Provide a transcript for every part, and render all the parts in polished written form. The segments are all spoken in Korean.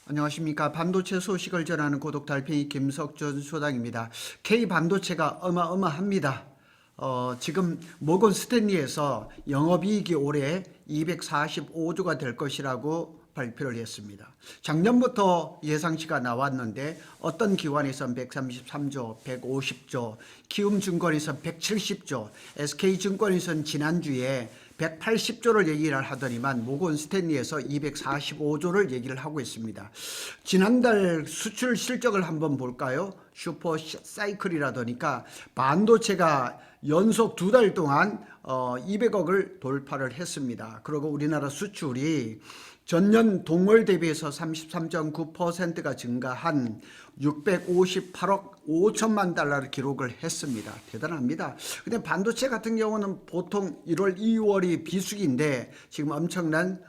안녕하십니까. 반도체 소식을 전하는 고독 달팽이 김석준 소장입니다. K 반도체가 어마어마합니다. 지금 모건 스탠리에서 영업이익이 올해 245조가 될 것이라고 발표를 했습니다. 작년부터 예상치가 나왔는데 어떤 기관에서는 133조, 150조, 키움증권에서는 170조, SK증권에서는 지난주에 180조를 얘기를 하더니만 모건 스탠리에서 245조를 얘기를 하고 있습니다. 지난달 수출 실적을 한번 볼까요? 슈퍼 사이클이라더니까 반도체가 연속 2달 동안 200억을 돌파를 했습니다. 그리고 우리나라 수출이 전년 동월 대비해서 33.9%가 증가한 658억 5천만 달러를 기록을 했습니다. 대단합니다. 근데 반도체 같은 경우는 보통 1월, 2월이 비수기인데 지금 엄청난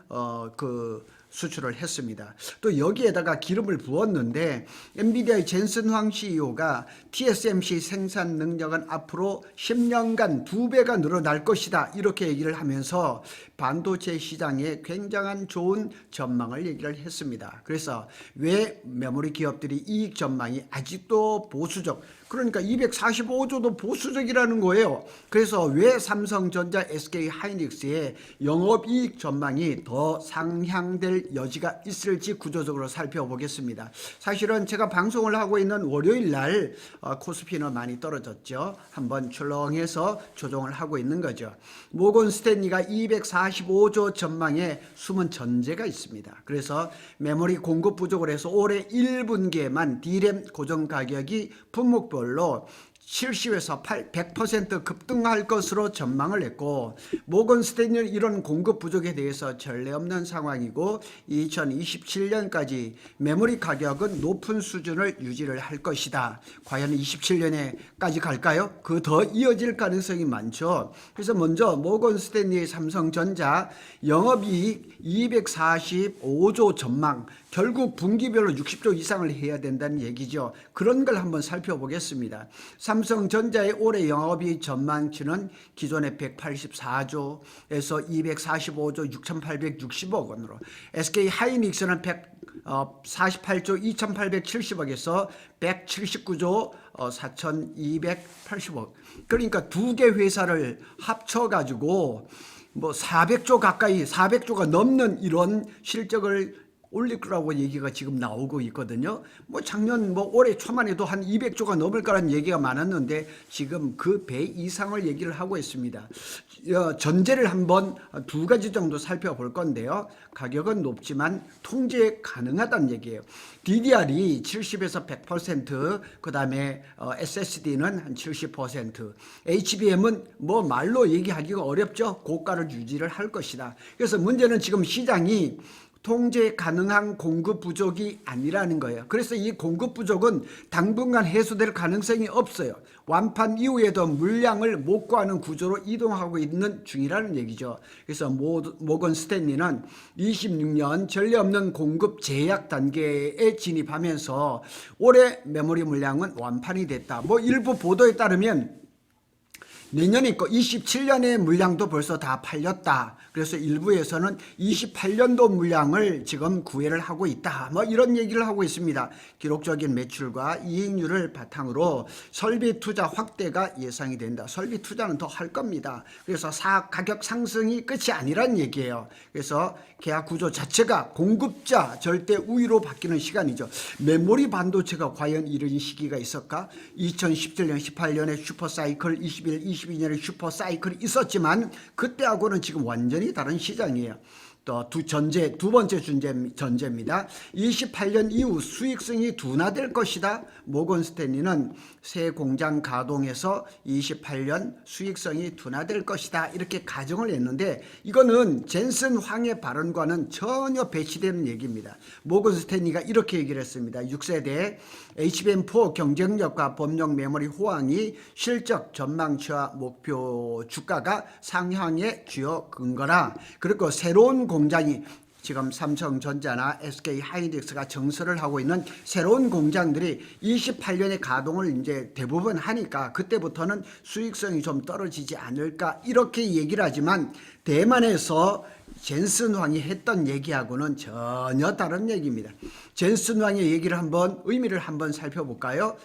수출을 했습니다. 또 여기에다가 기름을 부었는데 엔비디아의 젠슨 황 CEO가 TSMC 생산 능력은 앞으로 10년간 2배가 늘어날 것이다 이렇게 얘기를 하면서 반도체 시장에 굉장한 좋은 전망을 얘기를 했습니다. 그래서 왜 메모리 기업들이 이익 전망이 아직도 보수적, 그러니까 245조도 보수적이라는 거예요. 그래서 왜 삼성전자, SK 하이닉스의 영업이익 전망이 더 상향될 여지가 있을지 구조적으로 살펴보겠습니다. 사실은 제가 방송을 하고 있는 월요일 날 코스피는 많이 떨어졌죠. 한번 출렁해서 조정을 하고 있는 거죠. 모건 스탠리가 245조 전망에 숨은 전제가 있습니다. 그래서 메모리 공급 부족을 해서 올해 1분기에만 D램 고정 가격이 품목별로 70에서 100% 급등할 것으로 전망을 했고, 모건 스탠리는 이런 공급 부족에 대해서 전례 없는 상황이고 2027년까지 메모리 가격은 높은 수준을 유지를 할 것이다. 과연 27년에까지 갈까요? 그 더 이어질 가능성이 많죠. 그래서 먼저 모건 스탠리의 삼성전자 영업이익 245조 전망, 결국 분기별로 60조 이상을 해야 된다는 얘기죠. 그런 걸 한번 살펴보겠습니다. 삼성전자의 올해 영업이익 전망치는 기존의 184조에서 245조 6,860억 원으로, SK 하이닉스는 148조 2,870억에서 179조 4,280억. 그러니까 두 개 회사를 합쳐가지고 뭐 400조 가까이, 400조가 넘는 이런 실적을 올릴 거라고 얘기가 지금 나오고 있거든요. 뭐 작년 올해 초만 해도 한 200조가 넘을 거라는 얘기가 많았는데 지금 그 배 이상을 얘기를 하고 있습니다. 전제를 한번 두 가지 정도 살펴볼 건데요. 가격은 높지만 통제 가능하다는 얘기예요. DDR이 70에서 100%, 그 다음에 SSD는 한 70%, HBM은 뭐 말로 얘기하기가 어렵죠. 고가를 유지를 할 것이다. 그래서 문제는 지금 시장이 통제 가능한 공급 부족이 아니라는 거예요. 그래서 이 공급 부족은 당분간 해소될 가능성이 없어요. 완판 이후에도 물량을 못 구하는 구조로 이동하고 있는 중이라는 얘기죠. 그래서 모건 스탠리는 26년 전례 없는 공급 제약 단계에 진입하면서 올해 메모리 물량은 완판이 됐다. 일부 보도에 따르면 내년에 있고 27년의 물량도 벌써 다 팔렸다. 그래서 일부에서는 28년도 물량을 지금 구애를 하고 있다. 이런 얘기를 하고 있습니다. 기록적인 매출과 이익률을 바탕으로 설비 투자 확대가 예상이 된다. 설비 투자는 더 할 겁니다. 그래서 가격 상승이 끝이 아니란 얘기예요. 그래서 계약 구조 자체가 공급자 절대 우위로 바뀌는 시간이죠. 메모리 반도체가 과연 이런 시기가 있을까? 2017년, 18년에 슈퍼사이클, 21, 22년에 슈퍼사이클이 있었지만 그때하고는 지금 완전히 다른 시장이에요. 또 두 번째 전제입니다. 28년 이후 수익성이 둔화될 것이다. 모건 스탠리는 새 공장 가동해서 28년 수익성이 둔화될 것이다. 이렇게 가정을 했는데 이거는 젠슨 황의 발언과는 전혀 배치되는 얘기입니다. 모건 스탠리가 이렇게 얘기를 했습니다. 6세대 HBM4 경쟁력과 범용 메모리 호황이 실적 전망치와 목표 주가가 상향의 주요 근거라. 그리고 새로운 공장이 지금 삼성전자나 SK하이닉스가 증설을 하고 있는 새로운 공장들이 28년에 가동을 이제 대부분 하니까 그때부터는 수익성이 좀 떨어지지 않을까 이렇게 얘기를 하지만 대만에서 젠슨 황이 했던 얘기하고는 전혀 다른 얘기입니다. 젠슨 황의 얘기를 의미를 한번 살펴볼까요?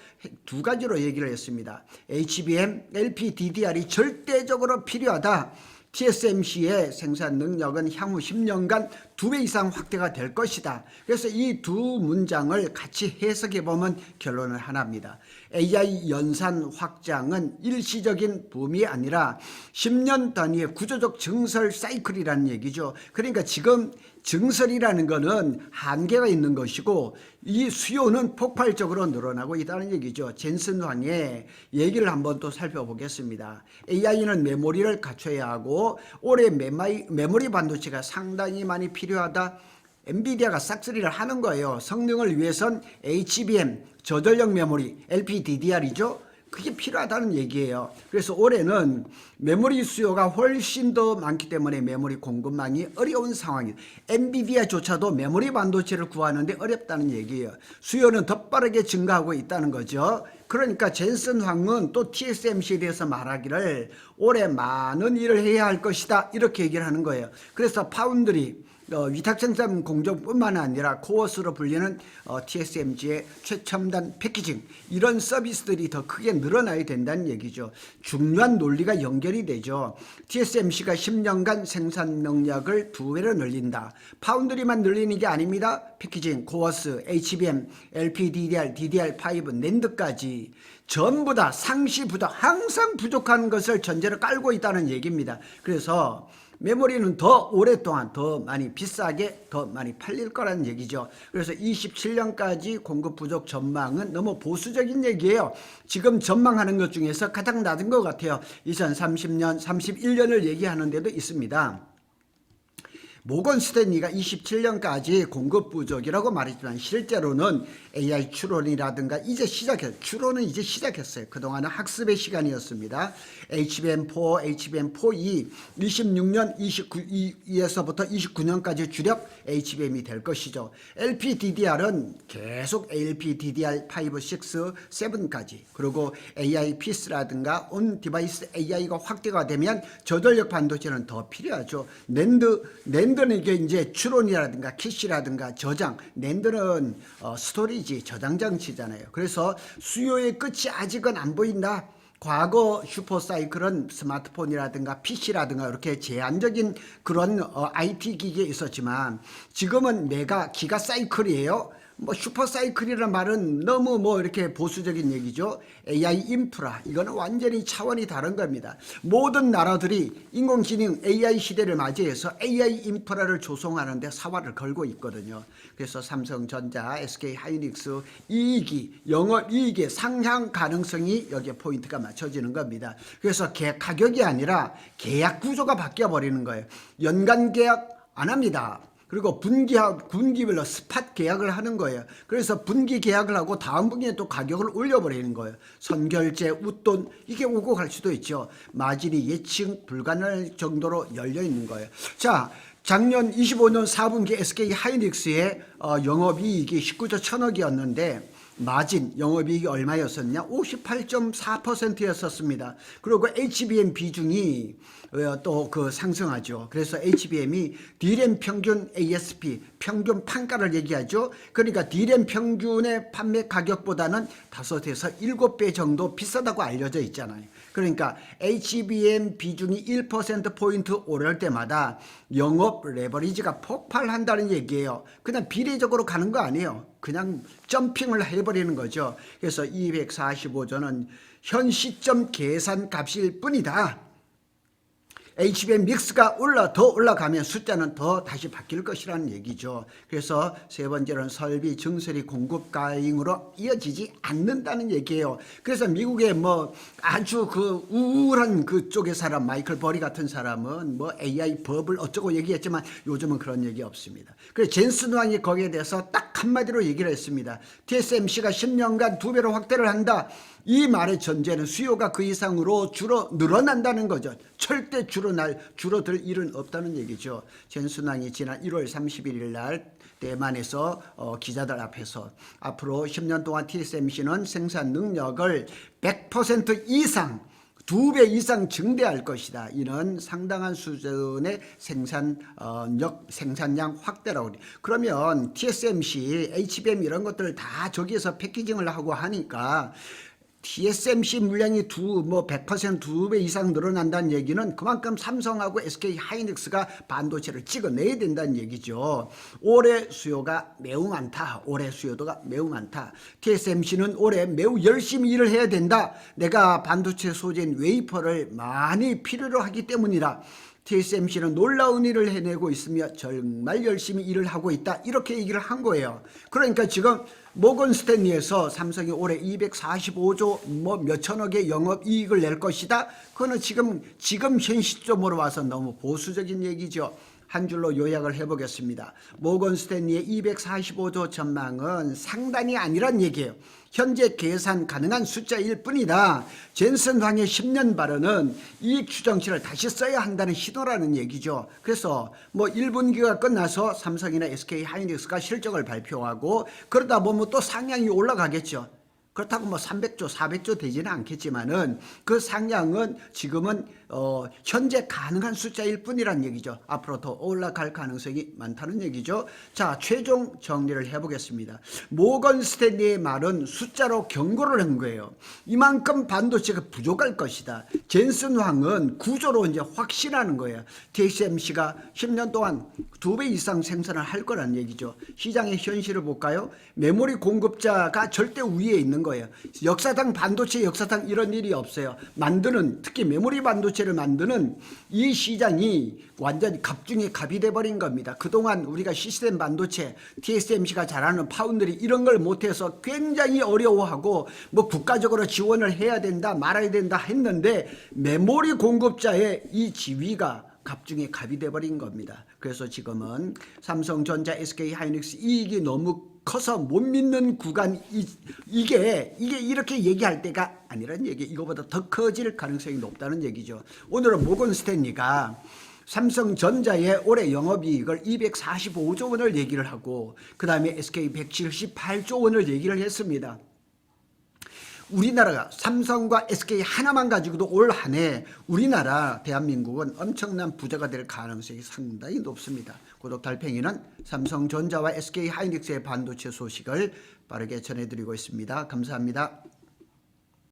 두 가지로 얘기를 했습니다. HBM, LPDDR이 절대적으로 필요하다. TSMC의 생산 능력은 향후 10년간 2배 이상 확대가 될 것이다. 그래서 이 두 문장을 같이 해석해 보면 결론은 하나입니다. AI 연산 확장은 일시적인 붐이 아니라 10년 단위의 구조적 증설 사이클이라는 얘기죠. 그러니까 지금 증설이라는 것은 한계가 있는 것이고 이 수요는 폭발적으로 늘어나고 있다는 얘기죠. 젠슨 황의 얘기를 한번 또 살펴보겠습니다. AI는 메모리를 갖춰야 하고 올해 메모리 반도체가 상당히 많이 필요하다. 엔비디아가 싹쓸이를 하는 거예요. 성능을 위해선 HBM, 저전력 메모리, LPDDR이죠. 그게 필요하다는 얘기예요. 그래서 올해는 메모리 수요가 훨씬 더 많기 때문에 메모리 공급망이 어려운 상황이에요. 엔비디아조차도 메모리 반도체를 구하는데 어렵다는 얘기예요. 수요는 더 빠르게 증가하고 있다는 거죠. 그러니까 젠슨 황은 또 TSMC에 대해서 말하기를 올해 많은 일을 해야 할 것이다 이렇게 얘기를 하는 거예요. 그래서 파운드리 위탁생산 공정뿐만 아니라 코어스로 불리는 TSMC의 최첨단 패키징 이런 서비스들이 더 크게 늘어나야 된다는 얘기죠. 중요한 논리가 연결이 되죠. TSMC가 10년간 생산 능력을 2배로 늘린다. 파운드리만 늘리는 게 아닙니다. 패키징, 코어스, HBM, LPDDR, DDR5, 낸드까지 전부 다 상시 부족, 항상 부족한 것을 전제로 깔고 있다는 얘기입니다. 그래서 메모리는 더 오랫동안 더 많이 비싸게 더 많이 팔릴 거라는 얘기죠. 그래서 27년까지 공급 부족 전망은 너무 보수적인 얘기예요. 지금 전망하는 것 중에서 가장 낮은 것 같아요. 2030년, 31년을 얘기하는 데도 있습니다. 모건 스탠리가 27년까지 공급 부족이라고 말했지만 실제로는 AI 추론이라든가 이제 시작했어요. 추론은 이제 시작했어요. 그동안은 학습의 시간이었습니다. HBM4, HBM4E 26년 29에서부터 29년까지 주력 HBM이 될 것이죠. LPDDR은 계속 LPDDR5, 6, 7까지 그리고 AI PIC라든가 온 디바이스 AI가 확대가 되면 저전력 반도체는 더 필요하죠. 낸드는 이게 이제 추론이라든가 캐시라든가 저장, 낸드는 스토리지 저장 장치잖아요. 그래서 수요의 끝이 아직은 안 보인다. 과거 슈퍼사이클은 스마트폰이라든가 PC라든가 이렇게 제한적인 그런 IT 기기에 있었지만 지금은 기가 사이클이에요. 슈퍼사이클이라는 말은 너무 이렇게 보수적인 얘기죠. AI 인프라 이거는 완전히 차원이 다른 겁니다. 모든 나라들이 인공지능 AI 시대를 맞이해서 AI 인프라를 조성하는데 사활을 걸고 있거든요. 그래서 삼성전자, SK하이닉스 영업이익의 상향 가능성이 여기에 포인트가 맞춰지는 겁니다. 그래서 가격이 아니라 계약 구조가 바뀌어버리는 거예요. 연간 계약 안 합니다. 그리고 분기별로 스팟 계약을 하는 거예요. 그래서 분기 계약을 하고 다음 분기에 또 가격을 올려버리는 거예요. 선결제, 웃돈 이게 오고 갈 수도 있죠. 마진이 예측 불가능할 정도로 열려 있는 거예요. 자, 작년 25년 4분기 SK하이닉스의 영업이익이 19조 1천억이었는데 마진 영업이익이 얼마였었냐? 58.4%였었습니다. 그리고 HBM 비중이 또 상승하죠. 그래서 HBM이 D램 평균 ASP 평균 판가를 얘기하죠. 그러니까 D램 평균의 판매 가격보다는 5에서 7배 정도 비싸다고 알려져 있잖아요. 그러니까 HBM 비중이 1%포인트 오를 때마다 영업 레버리지가 폭발한다는 얘기예요. 그냥 비례적으로 가는 거 아니에요. 그냥 점핑을 해버리는 거죠. 그래서 245조는 현 시점 계산 값일 뿐이다. HBM 믹스가 더 올라가면 숫자는 더 다시 바뀔 것이라는 얘기죠. 그래서 세 번째로는 설비 증설이 공급 과잉으로 이어지지 않는다는 얘기예요. 그래서 미국의 아주 우울한 그쪽의 사람 마이클 버리 같은 사람은 AI 버블 어쩌고 얘기했지만 요즘은 그런 얘기 없습니다. 그래서 젠슨 황이 거기에 대해서 딱 딱 한마디로 얘기를 했습니다. TSMC가 10년간 2배로 확대를 한다. 이 말의 전제는 수요가 그 이상으로 늘어난다는 거죠. 절대 줄어들 일은 없다는 얘기죠. 젠슨왕이 지난 1월 31일 날 대만에서 기자들 앞에서 앞으로 10년 동안 TSMC는 생산 능력을 100% 이상 2배 이상 증대할 것이다. 이는 상당한 수준의 생산량 확대라고 그래요. 그러면 TSMC, HBM 이런 것들을 다 저기에서 패키징을 하고 하니까 TSMC 물량이 100% 2배 이상 늘어난다는 얘기는 그만큼 삼성하고 SK 하이닉스가 반도체를 찍어내야 된다는 얘기죠. 올해 수요가 매우 많다. 올해 수요도가 매우 많다. TSMC는 올해 매우 열심히 일을 해야 된다. 내가 반도체 소재인 웨이퍼를 많이 필요로 하기 때문이다. TSMC는 놀라운 일을 해내고 있으며 정말 열심히 일을 하고 있다. 이렇게 얘기를 한 거예요. 그러니까 지금 모건 스탠리에서 삼성이 올해 245조 몇천억의 영업이익을 낼 것이다. 그거는 지금 현 시점으로 와서 너무 보수적인 얘기죠. 한 줄로 요약을 해보겠습니다. 모건 스탠리의 245조 전망은 상단이 아니란 얘기예요. 현재 계산 가능한 숫자일 뿐이다. 젠슨 황의 10년 발언은 이익 추정치를 다시 써야 한다는 시도라는 얘기죠. 그래서 1분기가 끝나서 삼성이나 SK 하이닉스가 실적을 발표하고 그러다 보면 또 상향이 올라가겠죠. 그렇다고 300조, 400조 되지는 않겠지만은 그 상향은 지금은 현재 가능한 숫자일 뿐이란 얘기죠. 앞으로 더 올라갈 가능성이 많다는 얘기죠. 자, 최종 정리를 해보겠습니다. 모건 스탠리의 말은 숫자로 경고를 한 거예요. 이만큼 반도체가 부족할 것이다. 젠슨 황은 구조로 이제 확신하는 거예요. TSMC가 10년 동안 2배 이상 생산을 할 거란 얘기죠. 시장의 현실을 볼까요? 메모리 공급자가 절대 위에 있는 거예요. 역사상 반도체 역사상 이런 일이 없어요. 특히 메모리 반도체를 만드는 이 시장이 완전히 갑 중에 갑이 돼버린 겁니다. 그동안 우리가 시스템 반도체 TSMC가 잘하는 파운드리 이런 걸 못해서 굉장히 어려워하고 국가적으로 지원을 해야 된다 말아야 된다 했는데 메모리 공급자의 이 지위가 갑 중에 갑이 돼버린 겁니다. 그래서 지금은 삼성전자, SK 하이닉스 이익이 너무 커서 못 믿는 구간 이게 이렇게 얘기할 때가 아니란 얘기. 이거보다 더 커질 가능성이 높다는 얘기죠. 오늘은 모건 스탠리가 삼성전자의 올해 영업이익을 245조 원을 얘기를 하고 그 다음에 SK 178조 원을 얘기를 했습니다. 우리나라가 삼성과 SK 하나만 가지고도 올 한 해 우리나라 대한민국은 엄청난 부자가 될 가능성이 상당히 높습니다. 구독 달팽이는 삼성전자와 SK 하이닉스의 반도체 소식을 빠르게 전해드리고 있습니다. 감사합니다.